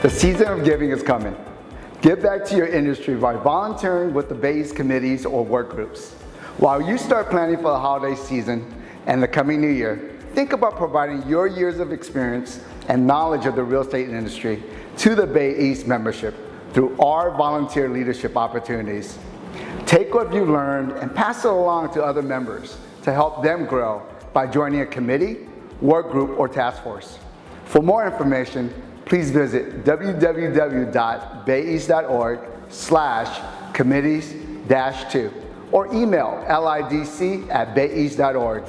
The season of giving is coming. Give back to your industry by volunteering with the Bay East committees or work groups. While you start planning for the holiday season and the coming new year, think about providing your years of experience and knowledge of the real estate industry to the Bay East membership through our volunteer leadership opportunities. Take what you've learned and pass it along to other members to help them grow by joining a committee, work group, or task force. For more information, please visit www.bayeast.org/committees-2 or email LIDC@bayeast.org.